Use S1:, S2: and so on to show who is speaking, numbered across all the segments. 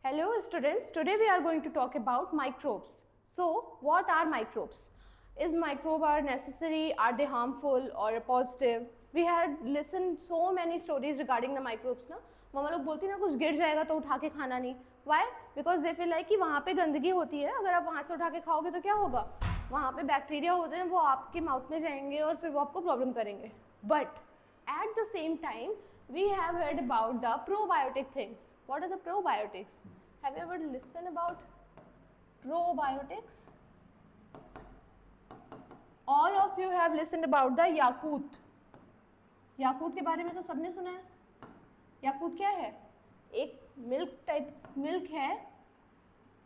S1: Hello students, today we are going to talk about microbes. So what are microbes? Is microbe are necessary, are they harmful or positive? We had listened so many stories regarding the microbes ना. मम्मा लोग बोलती ना कुछ गिर जाएगा तो उठा के खाना नहीं. Why? Because they feel like कि वहाँ पे गंदगी होती है, अगर आप वहाँ से उठा के खाओगे तो क्या होगा? वहाँ पे बैक्टीरिया होते हैं, वो आपके माउथ में जाएंगे और फिर वो आपको प्रॉब्लम करेंगे. But at the same time, we have heard about the probiotic things. What are the probiotics? Have you ever listened about probiotics? All of you have listened about the याकूत. याकूत के बारे में तो सबने सुना है. याकूत क्या है? एक मिल्क टाइप मिल्क है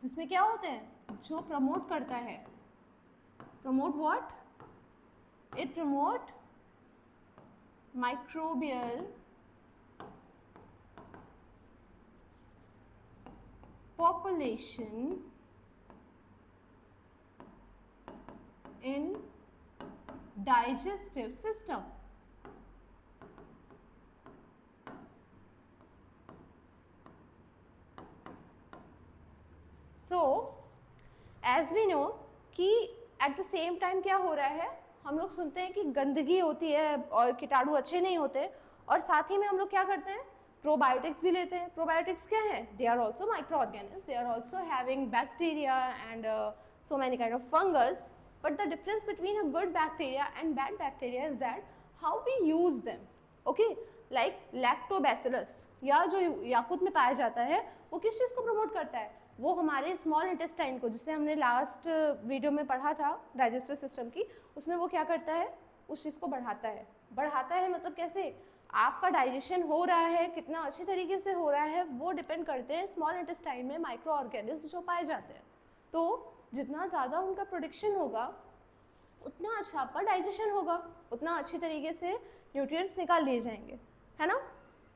S1: जिसमें क्या होते हैं, जो प्रमोट करता है. Promote what? It promote microbial population in digestive system. So as we know कि at the same time क्या हो रहा है, हम लोग सुनते हैं कि गंदगी होती है और कीटाणु अच्छे नहीं होते, और साथ ही में हम लोग क्या करते हैं, प्रोबायोटिक्स भी लेते हैं. प्रोबायोटिक्स क्या है? They are also micro organism, they are also having bacteria and so many kind of fungus. But the difference between a good bacteria and bad bacteria is that how we use them. Okay, like lactobacillus या जो याकूत में पाया जाता है, वो किस चीज़ को promote करता है? वो हमारे स्मॉल इंटेस्टाइन को, जिसे हमने लास्ट वीडियो में पढ़ा था डाइजेस्टिव सिस्टम की, उसमें वो क्या करता है, उस चीज़ को बढ़ाता है. बढ़ाता है मतलब कैसे? आपका डाइजेशन हो रहा है, कितना अच्छी तरीके से हो रहा है, वो डिपेंड करते हैं स्मॉल इंटेस्टाइन में माइक्रो ऑर्गेनिज्म जो पाए जाते हैं. तो जितना ज़्यादा उनका प्रोडक्शन होगा उतना अच्छा आपका डाइजेशन होगा, उतना अच्छी तरीके से न्यूट्रिएंट्स निकाल लिए जाएंगे, है ना.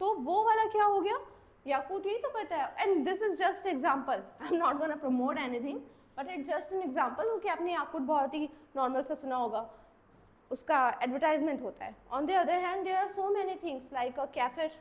S1: तो वो वाला क्या हो गया, याकूत यही तो करता है. And this is just example, I am not gonna promote anything, but it just an example. क्योंकि आपने याकूत बहुत ही नॉर्मल से सुना होगा, उसका एडवर्टाइजमेंट होता है. On the other hand there are so many things like a kefir.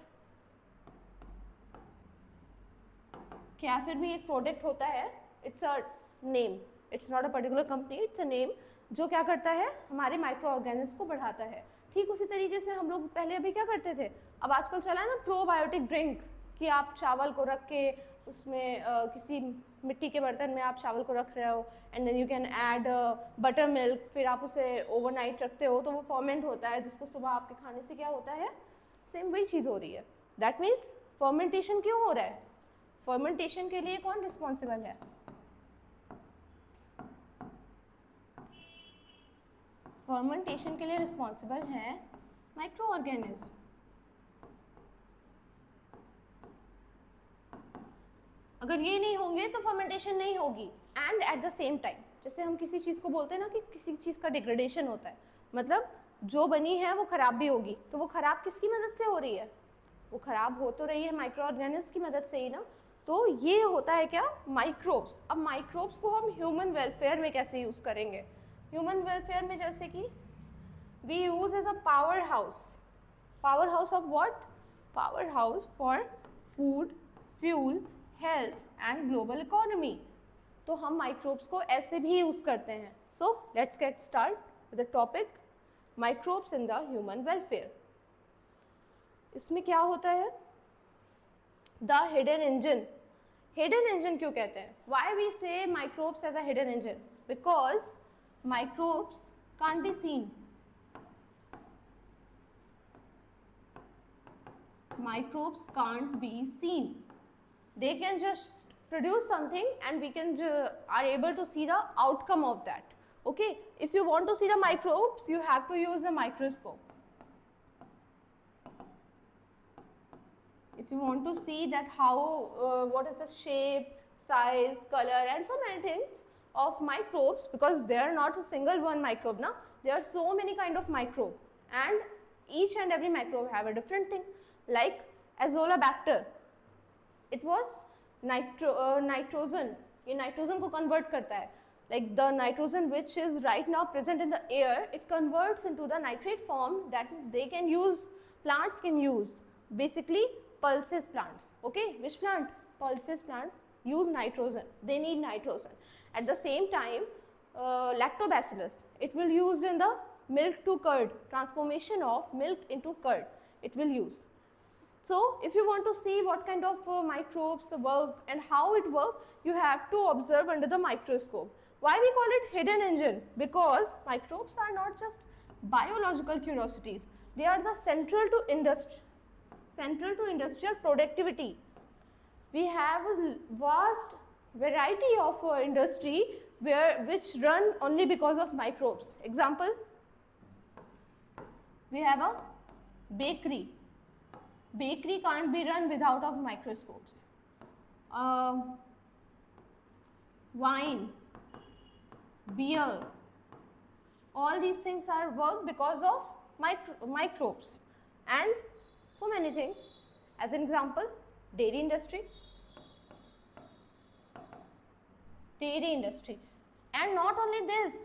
S1: Kefir भी एक प्रोडक्ट होता है, it's a name, it's not a particular company, it's a name, जो क्या करता है, हमारे माइक्रो ऑर्गेनिज्म को बढ़ाता है. ठीक उसी तरीके से हम लोग पहले अभी क्या करते थे, अब आजकल चला है ना प्रोबायोटिक ड्रिंक, कि आप चावल को रख के उसमें किसी मिट्टी के बर्तन में आप चावल को रख रहे हो, and then you can add butter milk, फिर आप उसे ओवरनाइट रखते हो तो वो फर्मेंट होता है, जिसको सुबह आपके खाने से क्या होता है, सेम वही चीज़ हो रही है. दैट मीन्स फर्मेंटेशन क्यों हो रहा है? फर्मेंटेशन के लिए कौन रिस्पॉन्सिबल है? फर्मेंटेशन के लिए रिस्पॉन्सिबल है माइक्रो ऑर्गेनिज्म. अगर ये नहीं होंगे तो फर्मेंटेशन नहीं होगी. And at the same time, जैसे हम किसी चीज़ को बोलते हैं ना कि किसी चीज़ का डिग्रेडेशन होता है, मतलब जो बनी है वो खराब भी होगी, तो वो खराब किसकी मदद से हो रही है? वो खराब हो तो रही है माइक्रो ऑर्गेनिज्म की मदद से ही ना. तो ये होता है क्या, माइक्रोब्स. अब माइक्रोब्स को हम ह्यूमन वेलफेयर में कैसे यूज़ करेंगे? ह्यूमन वेलफेयर में जैसे कि we use as a power house. Power house of what? Power house for food, fuel, health and global economy. तो हम माइक्रोब्स को ऐसे भी यूज करते हैं. So let's get start with the topic microbes in the human welfare. इसमें क्या होता है, the hidden engine. Hidden engine क्यों कहते हैं? Why we say microbes as a hidden engine? Because microbes can't be seen. Microbes can't be seen. They can just produce something and we can are able to see the outcome of that. Okay, if you want to see the microbes, you have to use the microscope. If you want to see that how what is the shape, size, color and so many things of microbes, because they are not a single one microbe now, there are so many kind of microbe, and each and every microbe have a different thing. Like Azolabacter, it was nitrogen, ये nitrogen को convert करता है. Like the nitrogen which is right now present in the air, it converts into the nitrate form that they can use, plants can use. Basically pulses plants. Okay, which plant? Pulses plant use nitrogen. They need nitrogen. At the same time, lactobacillus, it will use in the milk to curd, transformation of milk into curd, it will use. So if you want to see what kind of microbes work and how it works, you have to observe under the microscope. Why we call it hidden engine? Because microbes are not just biological curiosities, they are the central to industrial productivity. We have a vast variety of industry which run only because of microbes. Example, we have a bakery. Bakery can't be run without of microscopes. Wine, beer, all these things are work because of microbes, and so many things. As an example, dairy industry, and not only this,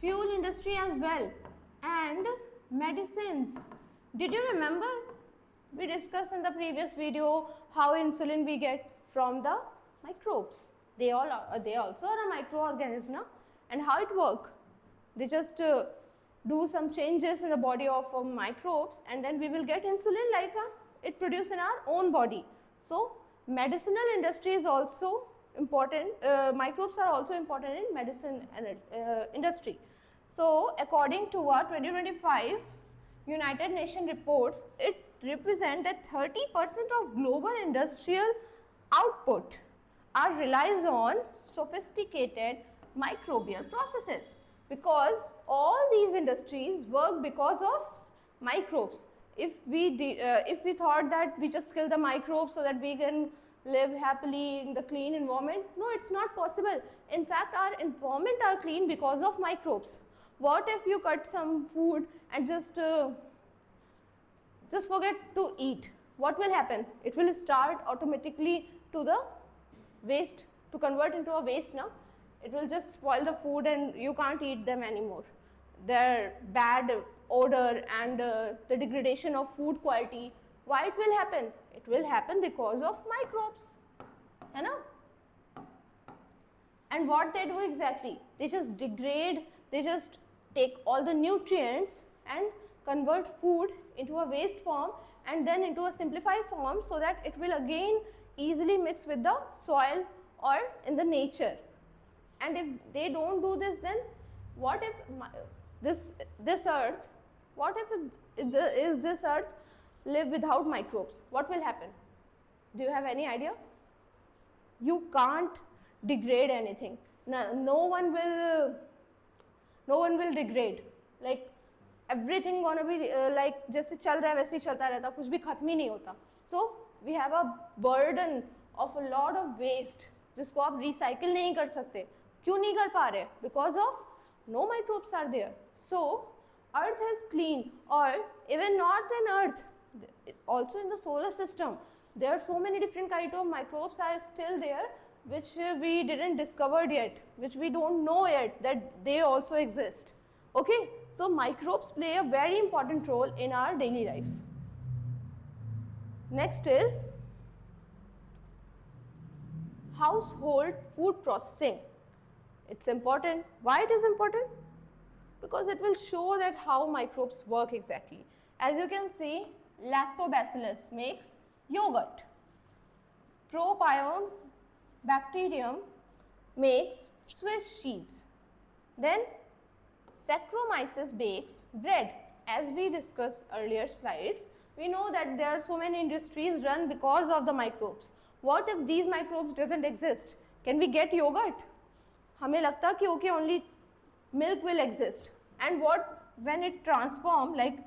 S1: fuel industry as well, and medicines. Did you remember we discussed in the previous video how insulin we get from the microbes? They also are a microorganism, no? And how it work? They just do some changes in the body of microbes, and then we will get insulin like it produced in our own body. So medicinal industry is also important. Microbes are also important in medicine and industry. So according to our 2025 United Nations reports, it represents that 30% of global industrial output are relies on sophisticated microbial processes, because all these industries work because of microbes. If we thought that we just kill the microbes so that we can live happily in the clean environment, no, it's not possible. In fact, our environment are clean because of microbes. What if you cut some food and just forget to eat? What will happen? It will start automatically to the waste, to convert into a waste now. It will just spoil the food and you can't eat them anymore. Their bad odor and the degradation of food quality. Why it will happen? It will happen because of microbes. You know? And what they do exactly? They just degrade, they just take all the nutrients and convert food into a waste form and then into a simplified form, so that it will again easily mix with the soil or in the nature. And if they don't do this, then what if this earth, what if this earth live without microbes? What will happen? Do you have any idea? You can't degrade anything. No one will degrade. Like everything gonna be like जैसे चल रहा है वैसे ही चलता रहता, कुछ भी खत्म ही नहीं होता. So we have a burden of a lot of waste जिसको आप recycle नहीं कर सकते. क्यों नहीं कर पा रहे? Because of no microbes are there. So earth is clean, or even not in earth, also in the solar system, there are so many different kinds of microbes are still there, which we didn't discover yet, which we don't know yet that they also exist. Okay, so microbes play a very important role in our daily life. Next is household food processing. It's important. Why it is important? Because it will show that how microbes work exactly. As you can see, lactobacillus makes yogurt. Propion bacterium makes Swiss cheese. Then Saccharomyces bakes bread. As we discussed earlier slides, we know that there are so many industries run because of the microbes. What if these microbes doesn't exist? Can we get yogurt? हमें लगता कि okay, only milk will exist. And what when it transform, like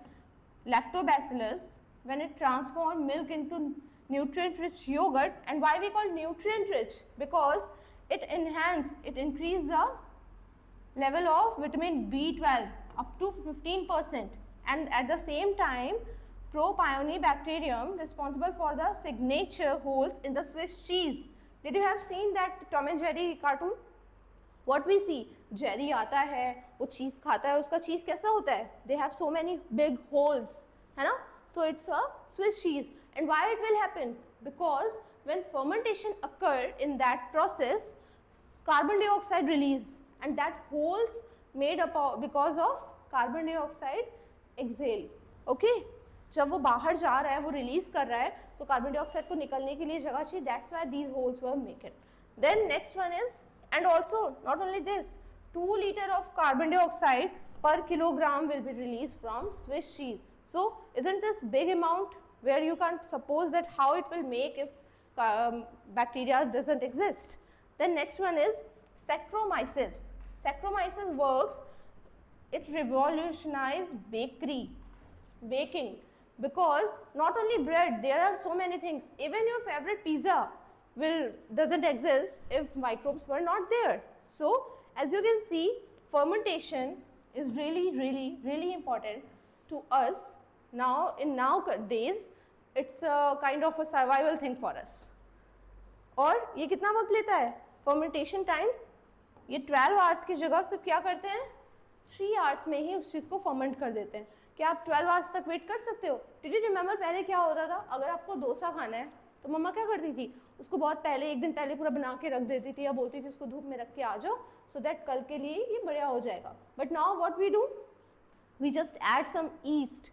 S1: lactobacillus, when it transform milk into nutrient rich yogurt. And why we call nutrient rich? Because it increase the level of vitamin B12 up to 15%, and at the same time Propionibacterium responsible for the signature holes in the Swiss cheese. Did you have seen that Tom and Jerry cartoon? What we see, Jerry आता है, वो cheese खाता है, उसका cheese कैसा होता है? They have so many big holes, है ना? So it's a Swiss cheese. And why it will happen? Because when fermentation occur in that process, carbon dioxide release, and that holes made up because of carbon dioxide exhale. Okay, जब वो बाहर जा रहा है, वो release कर रहा है, तो कार्बन डाइऑक्साइड को निकलने के लिए जगह चाहिए. That's why these holes were made. Then next one is, and also not only this, 2 liters of carbon dioxide per kilogram will be released from Swiss cheese. So isn't this big amount where you can't suppose that how it will make if bacteria doesn't exist. Then next one is Saccharomyces. Saccharomyces works, it revolutionized baking, because not only bread, there are so many things. Even your favorite pizza doesn't exist if microbes were not there. So as you can see, fermentation is really important to us now. In nowadays, it's a kind of a survival thing for us. और ये कितना वक्त लेता है? Fermentation time ये 12 hours की जगह सिर्फ क्या करते हैं, 3 आवर्स में ही उस चीज़ को फर्मेंट कर देते हैं. क्या आप 12 आवर्स तक वेट कर सकते हो? डिड यू रिमेंबर पहले क्या होता था? अगर आपको डोसा खाना है तो मम्मा क्या करती थी, उसको बहुत पहले, एक दिन पहले पूरा बना के रख देती थी, या बोलती थी उसको धूप में रख के आ जाओ, सो दैट कल के लिए ये बढ़िया हो जाएगा. But now what we do, we just add some yeast,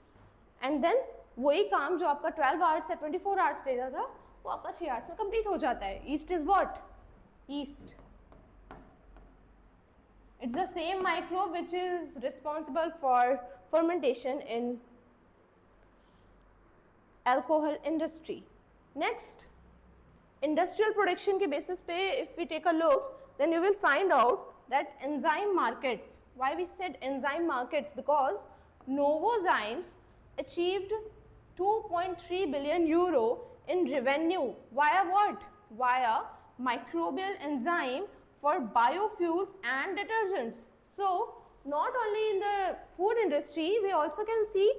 S1: and then वही काम जो आपका 12 आवर्स या 24 आवर्स लेता था, वो आपका 3 आवर्स में कंप्लीट हो जाता है. East is what? East, it's the same microbe which is responsible for fermentation in alcohol industry. Next, industrial production के basis पे, if we take a look, then you will find out that enzyme markets. Why we said enzyme markets? Because Novozymes achieved 2.3 billion euro in revenue via what? Via microbial enzyme for biofuels and detergents. So not only in the food industry, we also can see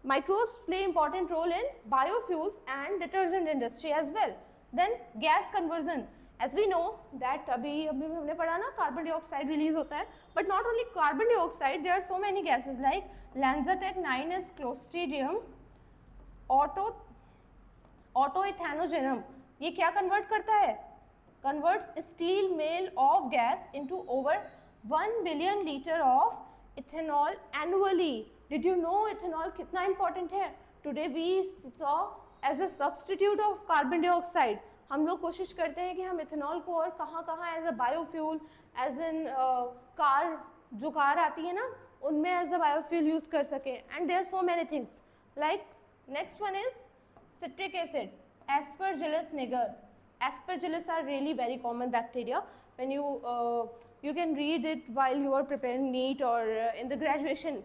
S1: microbes play important role in biofuels and detergent industry as well. Then gas conversion, as we know that अभी हमने पढ़ा ना, carbon dioxide release होता है, but not only carbon dioxide, there are so many gases like Lanzatec 9s, Clostridium, autoethanogenum. ये क्या convert करता है? Converts steel meal of gas into over 1 billion liter of ethanol annually. Did you know ethanol कितना important है? Today we saw as a substitute of carbon dioxide. हम लोग कोशिश करते हैं कि हम इथेनॉल को और कहाँ as a biofuel, as in car, जो कार आती है ना, उनमें एज अ बायोफ्यूल यूज कर सकें. And there so many things. Like next one is citric acid, Aspergillus niger. Aspergillus are really very common bacteria. When you can read it while you are preparing NEET or in the graduation.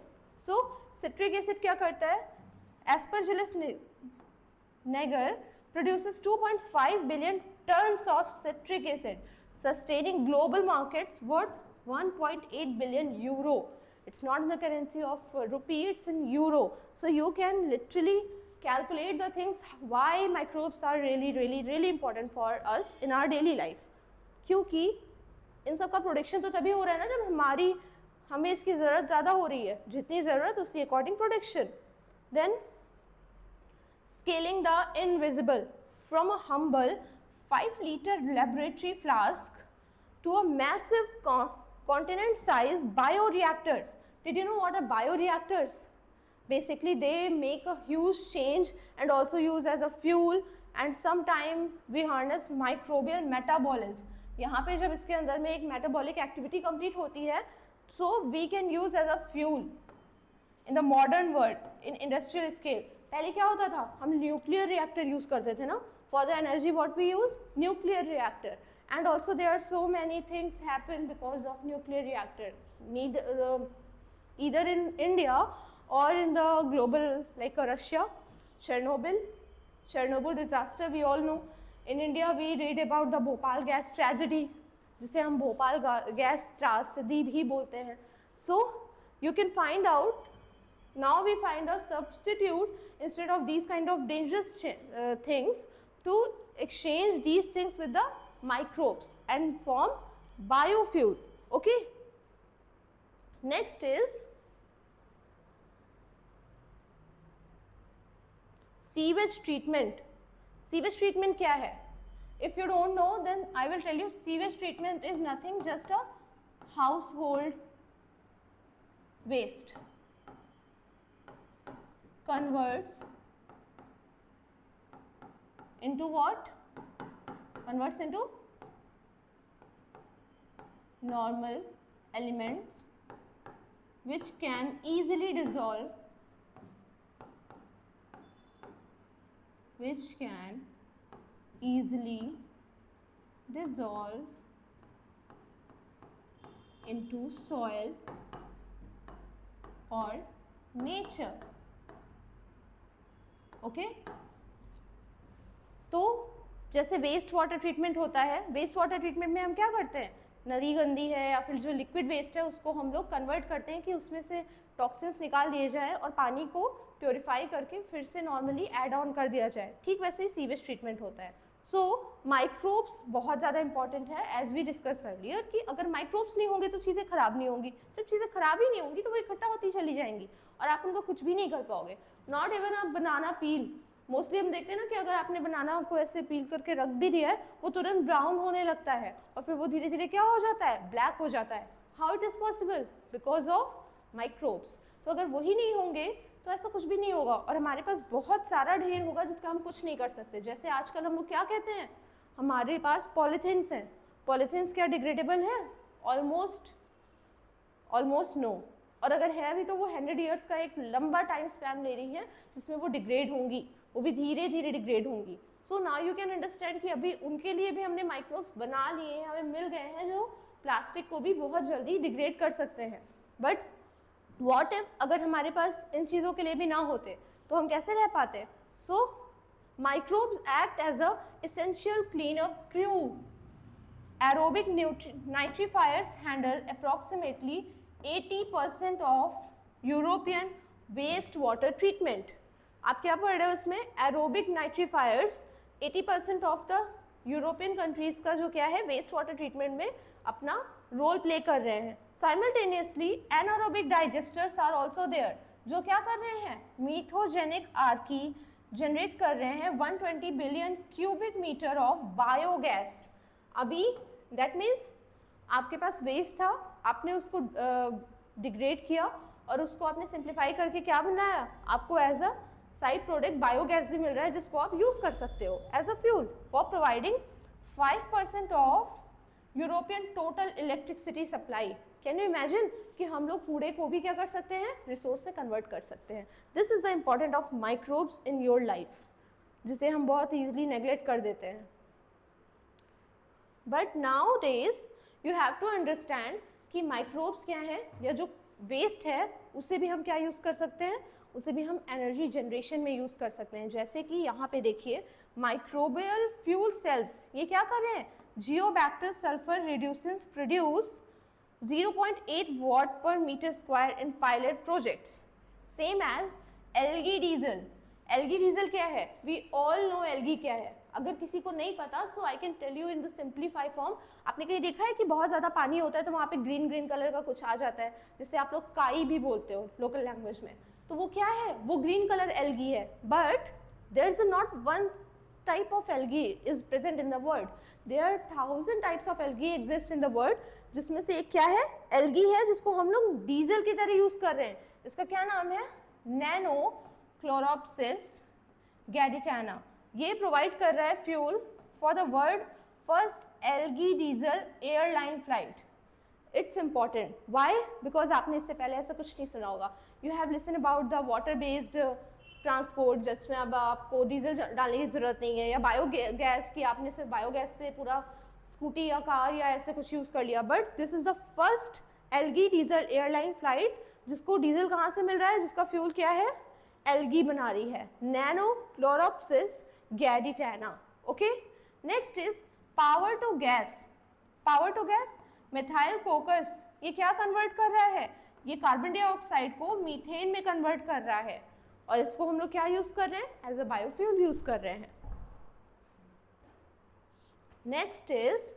S1: So citric acid क्या करता है? Aspergillus niger produces 2.5 billion tons of citric acid, sustaining global markets worth 1.8 billion euro. It's not in the currency of rupee, it's in euro. So you can literally calculate the things why microbes are really important for us in our daily life. क्योंकि इन सब का production तो तभी हो रहा है ना जब हमें इसकी ज़रूरत ज़्यादा हो रही है. जितनी ज़रूरत उसी according production. Then scaling the invisible, from a humble 5-liter laboratory flask to a massive continent-sized bioreactors. Did you know what are bioreactors? Basically they make a huge change and also use as a fuel, and sometime we harness microbial metabolism. यहाँ पे जब इसके अंदर में एक metabolic activity complete होती है, so we can use as a fuel in the modern world, in industrial scale. पहले क्या होता था, हम न्यूक्लियर रिएक्टर यूज करते थे ना, for the energy what we use, nuclear reactor. And also there are so many things happen because of nuclear reactor, either in India or in the global, like Russia, Chernobyl disaster we all know. In India we read about the Bhopal gas tragedy, जिसे हम Bhopal gas त्रासदी भी बोलते हैं. So you can find out, now we find a substitute instead of these kind of dangerous things, to exchange these things with the microbes and form biofuel. Okay. Next is sewage treatment. Sewage treatment क्या है? If you don't know, then I will tell you, sewage treatment is nothing, just a household waste converts into what? Converts into normal elements which can easily dissolve, into soil or nature. Okay तो जैसे waste water treatment होता है, waste water treatment में हम क्या करते हैं, नदी गंदी है या फिर जो लिक्विड वेस्ट है उसको हम लोग कन्वर्ट करते हैं कि उसमें से टॉक्सिन्स निकाल लिए जाए और पानी को प्योरीफाई करके फिर से नॉर्मली ऐड ऑन कर दिया जाए। ठीक वैसे ही सीवेज ट्रीटमेंट होता है। सो माइक्रोब्स बहुत ज़्यादा इंपॉर्टेंट है, एज वी डिस्कस अर्लियर, कि अगर माइक्रोब्स नहीं होंगे तो चीज़ें खराब नहीं होंगी, जब चीज़ें खराब ही नहीं होंगी तो वो इकट्ठा होती चली जाएंगी और आप उनको कुछ भी नहीं कर पाओगे। Not even a banana peel, mostly हम देखते हैं ना कि अगर आपने बनाना को ऐसे पील करके रख भी दिया है वो तुरंत ब्राउन होने लगता है और फिर वो धीरे धीरे क्या हो जाता है, ब्लैक हो जाता है। How it is possible? Because of microbes. तो अगर वही नहीं होंगे तो ऐसा कुछ भी नहीं होगा और हमारे पास बहुत सारा ढेर होगा जिसका हम कुछ नहीं कर सकते। जैसे आजकल हम लोग क्या कहते हैं, हमारे पास पॉलीथीन्स हैं। पॉलीथीन्स क्या डिग्रेडेबल है? Almost no. और अगर है भी तो वो 100 ईयर्स का एक लंबा टाइम स्पैन ले रही है जिसमें वो डिग्रेड होंगी, वो भी धीरे धीरे डिग्रेड होंगी। So now you can understand कि अभी उनके लिए भी हमने माइक्रोब्स बना लिए हैं, हमें मिल गए हैं जो प्लास्टिक को भी बहुत जल्दी डिग्रेड कर सकते हैं। बट व्हाट इफ अगर हमारे पास इन चीज़ों के लिए भी ना होते तो हम कैसे रह पाते? So microbes act as a essential cleanup crew. Aerobic nitrifiers handle approximately 80% of European waste water treatment. आप क्या पढ़ रहे हो इसमें? Aerobic nitrifiers 80% of the European countries का जो क्या है वेस्ट वाटर ट्रीटमेंट में अपना रोल प्ले कर रहे हैं। Simultaneously anaerobic digesters are also there, जो क्या कर रहे हैं, मीथोजेनिक आर्की जनरेट कर रहे हैं 120 billion cubic metre of biogas. अभी दैट मीन्स आपके पास वेस्ट था, आपने उसको डिग्रेड किया और उसको आपने सिंप्लीफाई करके क्या बनाया, आपको as a side product biogas भी मिल रहा है जिसको आप यूज़ कर सकते हो as a fuel for providing 5% of European total electricity supply. Can you imagine कि हम लोग कूड़े को भी क्या कर सकते हैं, रिसोर्स में कन्वर्ट कर सकते हैं। This is the important of microbes in your life, जिसे हम बहुत ईजिली नेग्लेक्ट कर देते हैं। But nowadays you have to understand कि माइक्रोब्स क्या है, या जो वेस्ट है उसे भी हम क्या यूज़ कर सकते हैं, उसे भी हम एनर्जी जनरेशन में यूज़ कर सकते हैं। जैसे कि यहाँ पे देखिए माइक्रोबियल फ्यूल सेल्स, ये क्या कर रहे हैं, जियोबैक्टर sulphur रिड्यूसेंस produce 0.8 watt per meter square in pilot projects, same as algae diesel. algae diesel क्या है, we all know algae क्या है। अगर किसी को नहीं पता so I can tell you in the simplify form. आपने कहीं देखा है कि बहुत ज़्यादा पानी होता है तो वहाँ पे ग्रीन ग्रीन कलर का कुछ आ जाता है, जिसे आप लोग काई भी बोलते हो लोकल लैंग्वेज में, तो वो क्या है, वो ग्रीन कलर एल्गी है। But there is not one type of algae is present in the world, there are 1000 types of algae exist in the world, जिसमें से एक क्या है, एल्गी है, जिसको हम लोग डीजल की तरह यूज कर रहे हैं। इसका क्या नाम है, नैनो क्लोरोप्सिस गैडिटाना। ये प्रोवाइड कर रहा है fuel for the world first algae diesel airline flight. It's important, why? Because आपने इससे पहले ऐसा कुछ नहीं सुना होगा। You have listen about the water based transport, जिसमें अब आपको डीजल डालने की ज़रूरत नहीं है, या बायोगैस की आपने सिर्फ बायोगैस से पूरा स्कूटी या कार या ऐसे कुछ यूज़ कर लिया। But this is the first algae diesel airline flight जिसको डीजल कहाँ से मिल रहा है, जिसका फ्यूल क्या है, एल्गी बना रही है, nannochloropsis gaditana. Okay, next is power to gas. Power to gas, methylococcus ये क्या कन्वर्ट कर रहा है, ये कार्बन डाइऑक्साइड को मीथेन में कन्वर्ट कर रहा है और इसको हम लोग क्या यूज कर रहे हैं, एज अ बायोफ्यूल यूज कर रहे हैं। Next is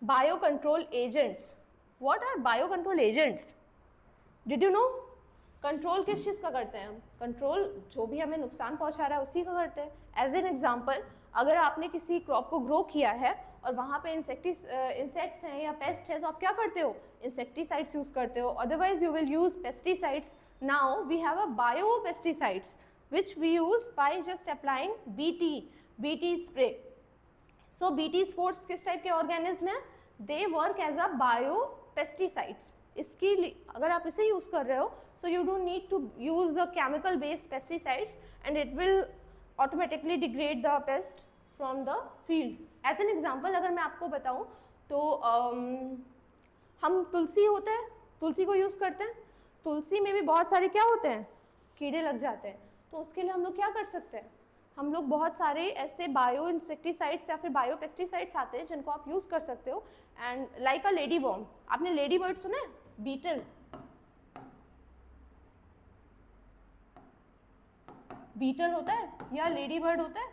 S1: biocontrol agents. What are biocontrol agents? Did you know? Control किस चीज़ का करते हैं हम? कंट्रोल जो भी हमें नुकसान पहुंचा रहा है उसी का करते हैं. एज एन एग्जाम्पल, अगर आपने किसी क्रॉप को ग्रो किया है और वहाँ पे इंसेक्ट्स हैं या पेस्ट है, तो आप क्या करते हो? इंसेक्टिसाइड्स यूज़ करते हो. Otherwise you will use pesticides. Now we have a bio pesticides which we use by just applying BT spray. So BT spores किस टाइप के ऑर्गेनिज्म हैं? They work as a biopesticides. इसकी अगर आप इसे use कर रहे हो, so you don't need to use the chemical based pesticides and it will automatically degrade the pest from the field. As an example अगर मैं आपको बताऊँ तो हम तुलसी होते हैं, तुलसी को यूज़ करते हैं. तुलसी में भी बहुत सारे क्या होते हैं? कीड़े लग जाते हैं. तो उसके लिए हम लोग क्या कर सकते हैं? हम लोग बहुत सारे ऐसे बायो इंसेक्टिसाइड्स या फिर बायो पेस्टिसाइड्स आते हैं जिनको आप यूज़ कर सकते हो. And like a lady worm. आपने लेडी बर्ड सुना है? बीटल. बीटल होता है या लेडी बर्ड होता है.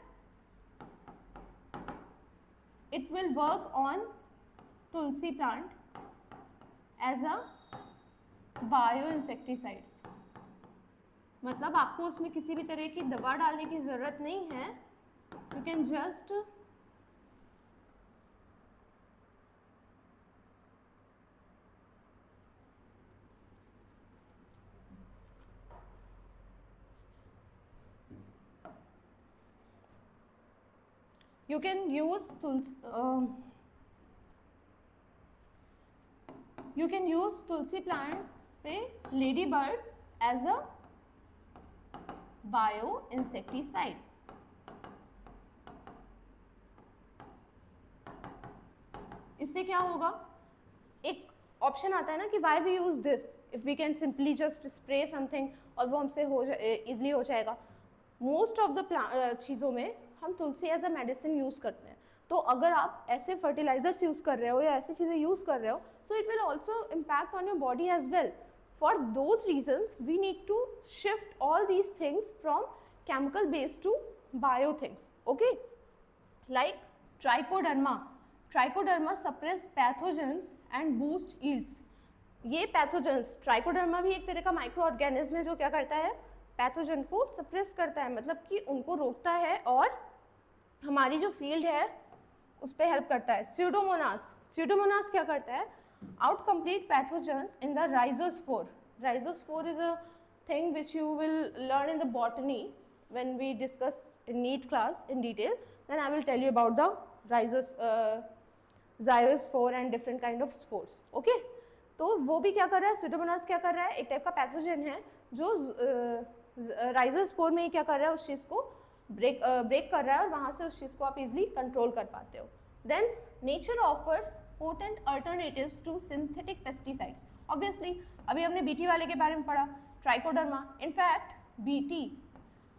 S1: It will work on tulsi plant as a bio insecticides. मतलब आपको उसमें किसी भी तरह की दवा डालने की ज़रूरत नहीं है. You can just you can use tulsi plant पे lady bird as a bio insecticide. इससे क्या होगा? एक ऑप्शन आता है ना कि why we use this if we can simply just spray something और वो हमसे इजली हो जाएगा. मोस्ट ऑफ द चीज़ों में हम तुलसी एज अ मेडिसिन यूज़ करते हैं. तो अगर आप ऐसे फर्टिलाइजर्स यूज़ कर रहे हो या ऐसी चीज़ें यूज़ कर रहे हो, so it will also impact on your body as well. For those reasons, we need to shift all these things from chemical based to bio things. Okay, like trichoderma. Trichoderma suppress pathogens and boost yields. ये pathogens, trichoderma भी एक तरह का micro organism है जो क्या करता है? पैथोजन को सप्रेस करता है, मतलब कि उनको रोकता है और हमारी जो फील्ड है उस पर हेल्प करता है. स्यूडोमोनास. स्यूडोमोनास क्या करता है? Out complete pathogens in the rhizospore. Rhizospore is a thing which you will learn in the botany when we discuss in NEET class in detail. Then I will tell you about the zyrospore and different kind of spores. Okay? तो वो भी क्या कर रहा है? Pseudomonas क्या कर रहा है? एक टाइप का पैथोजन है जो राइजोस्पोर में क्या कर रहा है? उस चीज़ को ब्रेक कर रहा है और वहाँ से उस चीज़ को आप इजिली कंट्रोल कर पाते हो. Then nature offers potent alternatives to synthetic pesticides. Obviously, अभी हमने BT वाले के बारे में पढ़ा, ट्राइकोडर्मा. इनफैक्ट BT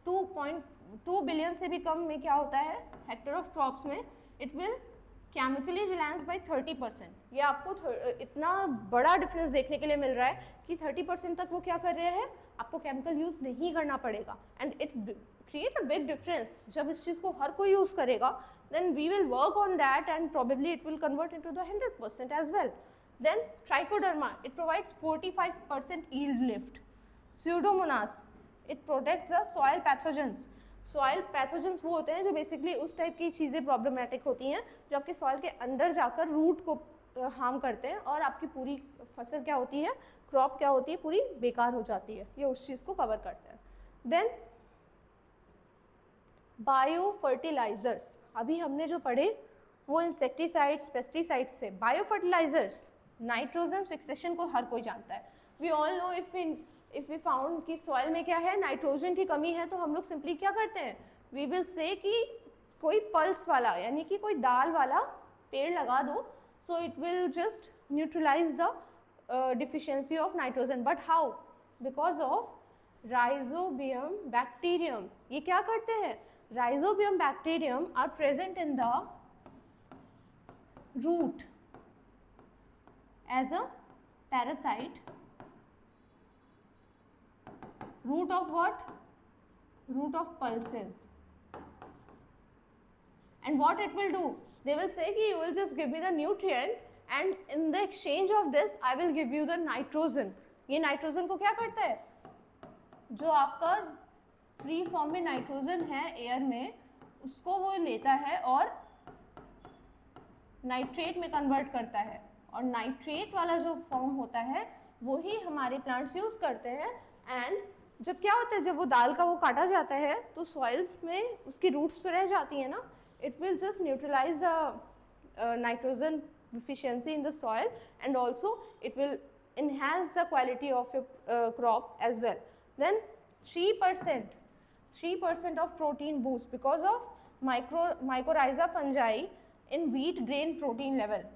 S1: 2.2 बिलियन से भी कम में क्या होता है? हेक्टर ऑफ क्रॉप्स में it will chemically Reliance by 30%. ये आपको इतना बड़ा डिफरेंस देखने के लिए मिल रहा है कि 30% तक वो क्या कर रहे हैं? आपको केमिकल यूज़ नहीं करना पड़ेगा. And it create a big difference. जब इस चीज़ को हर कोई यूज़ करेगा, then we will work on that and probably it will convert into the 100% as well. Then trichoderma, it provides 45% yield lift. Pseudomonas, it protects the soil pathogens. Soil pathogens वो होते हैं जो basically उस type की चीज़ें problematic होती हैं जो आपके soil के अंदर जाकर root को harm करते हैं और आपकी पूरी फसल क्या होती है? crop क्या होती है? पूरी बेकार हो जाती है. ये उस चीज़ को cover करते हैं. Then bio fertilizers. अभी हमने जो पढ़े वो इंसेक्टिसाइड्स, पेस्टिसाइड्स से. बायो फर्टिलाइजर्स, नाइट्रोजन फिक्सेशन को हर कोई जानता है. We all know if we found कि सॉइल में क्या है? नाइट्रोजन की कमी है, तो हम लोग सिंपली क्या करते हैं? वी विल से कि कोई पल्स वाला यानी कि कोई दाल वाला पेड़ लगा दो, so it will just neutralize the deficiency of nitrogen. But how? Because of rhizobium bacterium. ये क्या करते हैं? Rhizobium bacterium are present in the root as a parasite. Root of what? Root of pulses. And what it will do? They will say कि you will just give me the nutrient and in the exchange of this I will give you the nitrogen. ये nitrogen को क्या करता है? जो आपका free form में nitrogen है एयर में, उसको वो लेता है और नाइट्रेट में कन्वर्ट करता है, और नाइट्रेट वाला जो फॉर्म होता है वो ही हमारे प्लांट्स यूज करते हैं। एंड जब क्या होता है, जब वो दाल का वो काटा जाता है तो सॉइल में उसकी रूट्स तो रह जाती है ना, it will just neutralize the nitrogen deficiency in the soil, and also it will enhance the quality of your crop as well. Then 3% of protein boost because of mycorrhiza fungi in wheat grain protein level.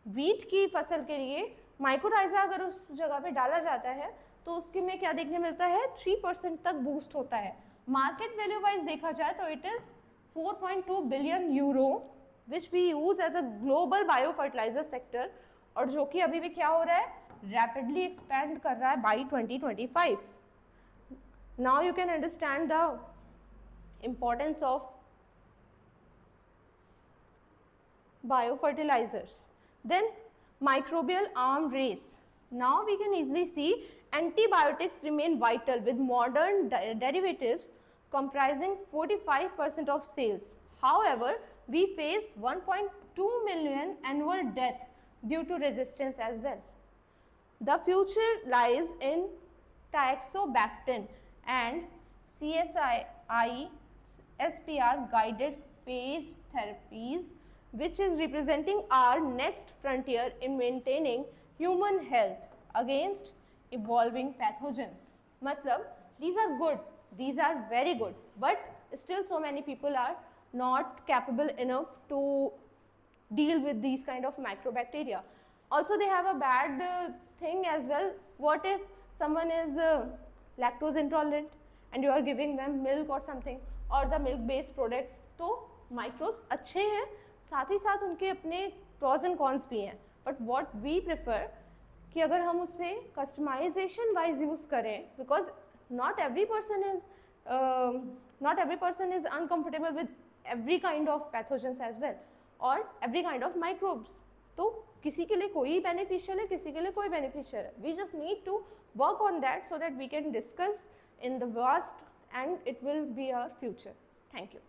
S1: wheat की फसल के लिए mycorrhiza अगर उस जगह पे डाला जाता है तो उसके में क्या देखने मिलता है, 3% तक बूस्ट होता है। मार्केट वैल्यू वाइज देखा जाए तो it is 4.2 billion euro which we use as a global bio fertilizer sector, और जो कि अभी भी क्या हो रहा है, रैपिडली एक्सपैंड कर रहा है by 2025। Now you can understand the importance of biofertilizers. Then microbial arm race. Now we can easily see antibiotics remain vital with modern derivatives comprising 45% of sales. However, we face 1.2 million annual death due to resistance as well. The future lies in Tioxobactin and CSI SPR guided phage therapies, which is representing our next frontier in maintaining human health against evolving pathogens. Matlab, these are good, these are very good, but still so many people are not capable enough to deal with these kind of microbacteria. Also they have a bad thing as well. What if someone is lactose intolerant and you are giving them milk or something, or the milk based product, तो microbes अच्छे हैं, साथ ही साथ उनके अपने pros and cons भी हैं, but what we prefer कि अगर हम उससे कस्टमाइजेशन वाइज यूज़ करें, because not every person is uncomfortable with every kind of pathogens as well, और एवरी काइंड ऑफ माइक्रोब्स। तो किसी के लिए कोई बेनिफिशियल है, किसी के लिए कोई बेनिफिशियल है। We just need to work on that so that we can discuss in the vast and it will be our future. Thank you.